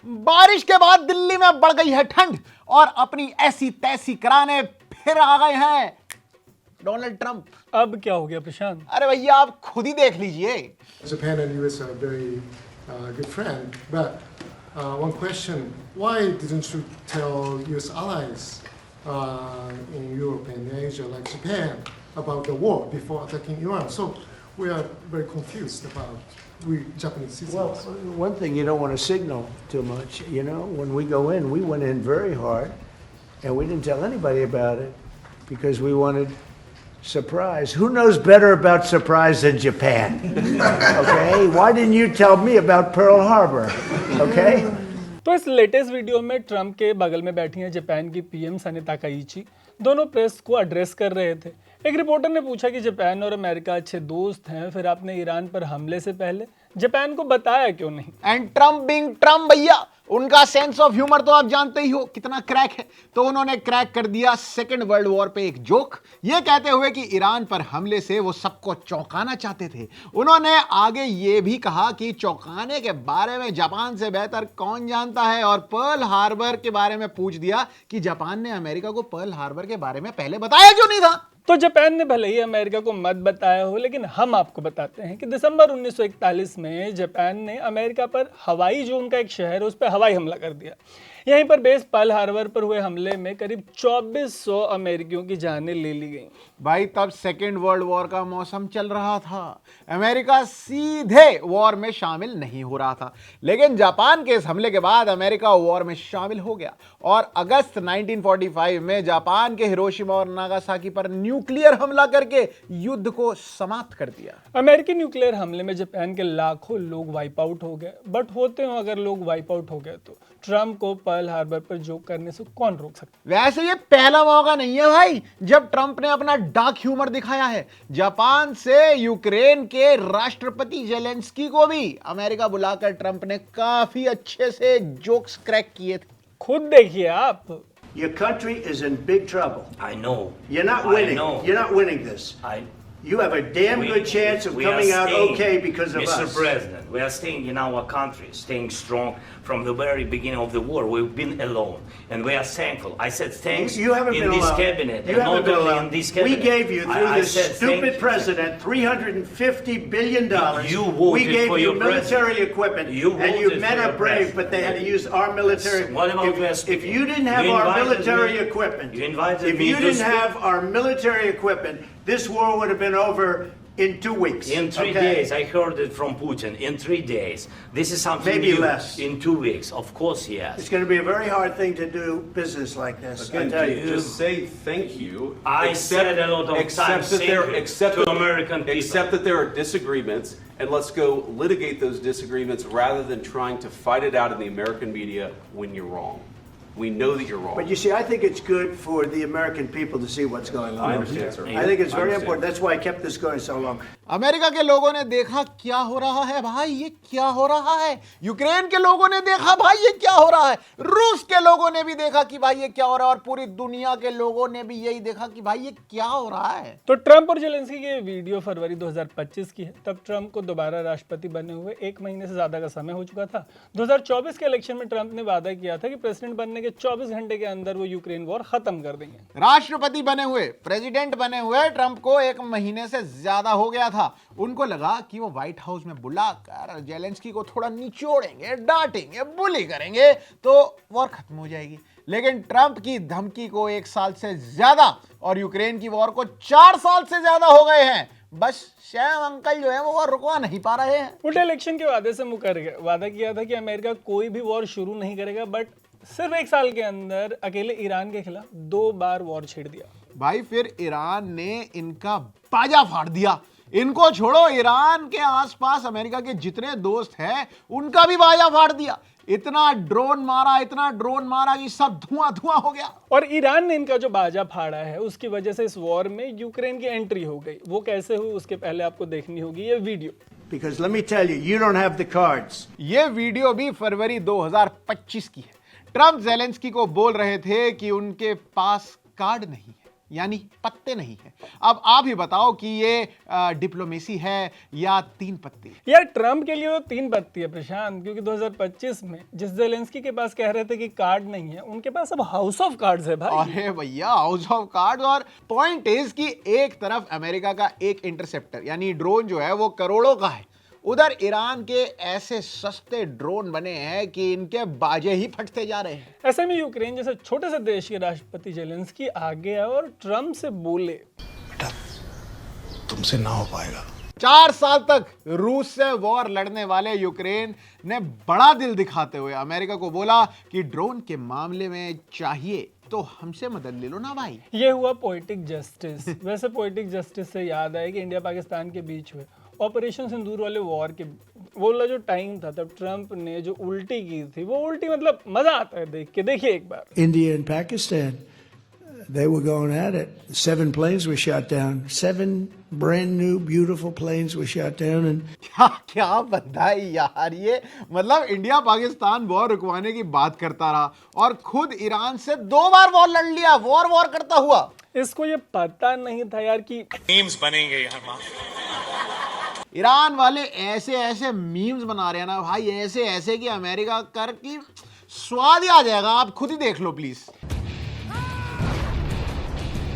बारिश के बाद दिल्ली में बढ़ गई है ठंड और अपनी ऐसी तैसी कराने फिर आ गए हैं डोनाल्ड ट्रंप। अब क्या हो गया प्रशांत? अरे भैया आप खुद ही देख लीजिए। Japan and US are very good friends, but one question: why didn't you tell US allies in Europe and Asia, like Japan, about the war before attacking Iran? So we are very confused about we Japanese Well, citizens. one thing you don't want to signal too much. You know, when we go in, we went in very hard, and we didn't tell anybody about it because we wanted surprise. Who knows better about surprise than Japan? Okay, why didn't you tell me about Pearl Harbor? Okay. तो इस latest video में Trump के बगल में बैठी हैं Japan की PM सने ताकाइची। दोनों प्रेस को एड्रेस कर रहे थे। एक रिपोर्टर ने पूछा कि जापान और अमेरिका अच्छे दोस्त हैं, फिर आपने ईरान पर हमले से पहले जापान को बताया क्यों नहीं? एंड ट्रंप बीइंग ट्रंप भैया, उनका सेंस ऑफ ह्यूमर तो आप जानते ही हो कितना क्रैक है। तो उन्होंने क्रैक कर दिया सेकेंड वर्ल्ड वॉर पे एक जोक, ये कहते हुए कि ईरान पर हमले से वो सबको चौंकाना चाहते थे। उन्होंने आगे ये भी कहा कि चौंकाने के बारे में जापान से बेहतर कौन जानता है, और पर्ल हार्बर के बारे में पूछ दिया कि जापान ने अमेरिका को पर्ल हार्बर के बारे में पहले बताया क्यों नहीं था। तो जापान ने भले ही अमेरिका को मत बताया हो, लेकिन हम आपको बताते हैं कि दिसंबर 1941 में जापान ने अमेरिका पर हवाई जोन का एक शहर उस पर हवाई हमला कर दिया। यहीं पर बेस पर्ल हार्बर पर हुए हमले में करीब 2400 अमेरिकियों की जानें ले ली गईं। भाई तब सेकेंड वर्ल्ड वॉर का मौसम चल रहा था, अमेरिका सीधे वॉर में शामिल नहीं हो रहा था, लेकिन जापान के इस हमले के बाद अमेरिका वॉर में शामिल हो गया और अगस्त 1945 में जापान के हिरोशिमा और नागासाकी पर न्यूक्लियर हमला करके युद्ध को समाप्त कर दिया। अमेरिकी न्यूक्लियर हमले में जापान के लाखों लोग वाइप आउट हो गए, बट होते हो अगर लोग वाइप आउट हो गए तो ट्रंप को पर्ल हार्बर पर जोक करने से कौन रोक सकता? वैसे ये पहला मौका नहीं है भाई जब ट्रंप ने अपना डार्क ह्यूमर दिखाया है। जापान से यूक्रेन के राष्ट्रपति जेलेंस्की को भी अमेरिका बुलाकर ट्रंप ने काफी अच्छे से जोक्स क्रैक किए थे। खुद देखिए आप। Your country is in big trouble. I know. You're not I winning. know. You're not winning this. You have a damn good chance of we are coming out staying, okay because of Mr. us. President, we are staying in our country, staying strong from the very beginning of the war. We've been alone, and we are thankful. I said thanks You haven't in been this alone. cabinet, You and haven't not been only alone. in this cabinet. We gave you through I this said stupid thank president $350 billion. You voted we gave for you your military president. equipment, You and you voted men for are your brave, president. but they had to use our military. What about West? If you didn't have You our invited military me. equipment, You invited if me you to didn't speak. have our military equipment, this war would have been over in 2 weeks. In 3 okay? days, I heard it from Putin. In 3 days, this is something Maybe new. less. In 2 weeks, of course, yes. It's going to be a very hard thing to do business like this. I Again, tell you. just say thank you. I said a lot of accept times that thank there, you accept to that, American people. Accept that there are disagreements, and let's go litigate those disagreements rather than trying to fight it out in the American media when you're wrong. We know that you're wrong. But you see, I think it's good for the American people to see what's going on. I understand, sir. I think it's I very understand. important. That's why I kept this going so long. America के लोगों ने देखा क्या हो रहा है भाई, ये क्या हो रहा है। यूक्रेन के लोगों ने देखा भाई ये क्या हो रहा है। रूस के लोगों ने भी देखा कि भाई ये क्या हो रहा है, और पूरी दुनिया के लोगों ने भी यही देखा कि भाई ये क्या हो रहा है। तो ट्रंप और जेलेंस्की की वीडियो फरवरी 2025 की है। तब ट्रंप को दोबारा राष्ट्रपति बने हुए 1 महीने से ज्यादा का समय हो चुका था। 2024 के इलेक्शन में ट्रंप ने वादा किया था कि प्रेसिडेंट बनने के 24 घंटे के अंदर वो यूक्रेन वॉर खत्म कर देंगे। राष्ट्रपति बने हुए, प्रेसिडेंट बने हुए ट्रंप को 1 महीने से ज्यादा हो गया था। उनको लगा कि वो व्हाइट हाउस में बुलाकर जेलेंस्की को थोड़ा निचोड़ेंगे, डांटेंगे, बुली करेंगे तो वॉर खत्म हो जाएगी। लेकिन ट्रंप की धमकी को 1 साल से ज्यादा और यूक्रेन की वॉर को 4 साल से ज्यादा हो गए हैं। बस शैम अंकल जो है वो वॉर रुकवा नहीं पा रहे हैं। उल्टे इलेक्शन के वादे से मुकर गए। वादा किया था कि अमेरिका कोई भी वॉर शुरू नहीं करेगा, बट सिर्फ 1 साल के अंदर अकेले ईरान के खिलाफ 2 बार वॉर छेड़ दिया। भाई फिर ईरान ने इनका बाजा फाड़ दिया। इनको छोड़ो, ईरान के आसपास अमेरिका के जितने दोस्त हैं उनका भी बाजा फाड़ दिया। इतना ड्रोन मारा कि सब धुआं धुआं हो गया। और ईरान ने इनका जो बाजा फाड़ा है उसकी वजह से इस वॉर में यूक्रेन की एंट्री हो गई। वो कैसे हुई उसके पहले आपको देखनी होगी ये video. Because let me tell you, you don't have the cards. ये वीडियो भी फरवरी 2025 की है। ट्रंप जेलेंस्की को बोल रहे थे कि उनके पास कार्ड नहीं है। यानी पत्ते नहीं है। अब आप ही बताओ कि ये डिप्लोमेसी है या तीन पत्ती। यार ट्रम्प के लिए तो तीन पत्ती है प्रशांत, क्योंकि 2025 में जिस जेलेंस्की के पास कह रहे थे कि कार्ड नहीं है, उनके पास अब हाउस ऑफ कार्ड्स है भाई। अरे भैया हाउस ऑफ कार्ड्स। और पॉइंट इज कि एक तरफ अमेरिका का एक इंटरसेप्टर यानी ड्रोन जो है वो करोड़ों का है, उधर ईरान के ऐसे सस्ते ड्रोन बने हैं कि इनके बाजे ही फटते जा रहे हैं। ऐसे में यूक्रेन जैसे छोटे से देश के राष्ट्रपति जेलेंस्की आगे आए और ट्रम्प से बोले, बेटा तुमसे ना हो पाएगा। 4 साल तक रूस से वॉर लड़ने वाले यूक्रेन ने बड़ा दिल दिखाते हुए अमेरिका को बोला कि ड्रोन के मामले में चाहिए तो हमसे मदद ले लो ना भाई। ये हुआ पोएटिक जस्टिस। वैसे पोएटिक जस्टिस से याद आया कि इंडिया पाकिस्तान के बीच हुए ऑपरेशन सिंदूर वाले वॉर के वो वाला जो टाइम था, तब ट्रम्प ने जो उल्टी की थी, वो उल्टी मतलब मजा आता है देख के। देखिए एक बार। India and Pakistan, they were going at it. 7 planes were shot down. 7 brand new beautiful planes were shot down and क्या क्या बंदा है यार ये। मतलब इंडिया पाकिस्तान वॉर रुकवाने की बात करता रहा और खुद ईरान से 2 बार वॉर लड़ लिया, वॉर करता हुआ। इसको ये पता नहीं था यार कि मीम्स बनेंगे यहाँ। ईरान वाले ऐसे ऐसे मीम्स बना रहे हैं ना भाई, ऐसे ऐसे कि अमेरिका कर की स्वाद ही आ जाएगा। आप खुद ही देख लो प्लीज।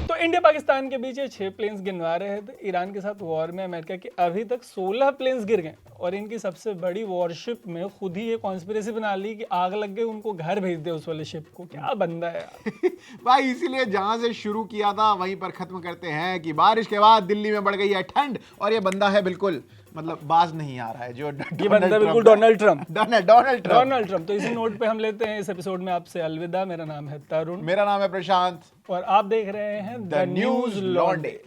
तो इंडिया पाकिस्तान के बीच ये 6 प्लेन्स गिनवा रहे थे। ईरान के साथ वॉर में अमेरिका के अभी तक 16 प्लेन्स गिर गए और इनकी सबसे बड़ी वॉरशिप में खुद ही ये कॉन्स्पिरेसी बना ली कि आग लग गई, उनको घर भेज दे उस वाले शिप को। क्या बंदा है यार। भाई इसीलिए जहां से शुरू किया था वहीं पर खत्म करते हैं कि बारिश के बाद दिल्ली में बढ़ गई है ठंड और ये बंदा है बिल्कुल मतलब बाज नहीं आ रहा है जो ये बंदा बिल्कुल डोनाल्ड ट्रम्प। Donald Trump. तो इसी नोट पे हम लेते हैं इस एपिसोड में आपसे अलविदा। मेरा नाम है तरुण, मेरा नाम है प्रशांत और आप देख रहे हैं द न्यूज लॉन्डे।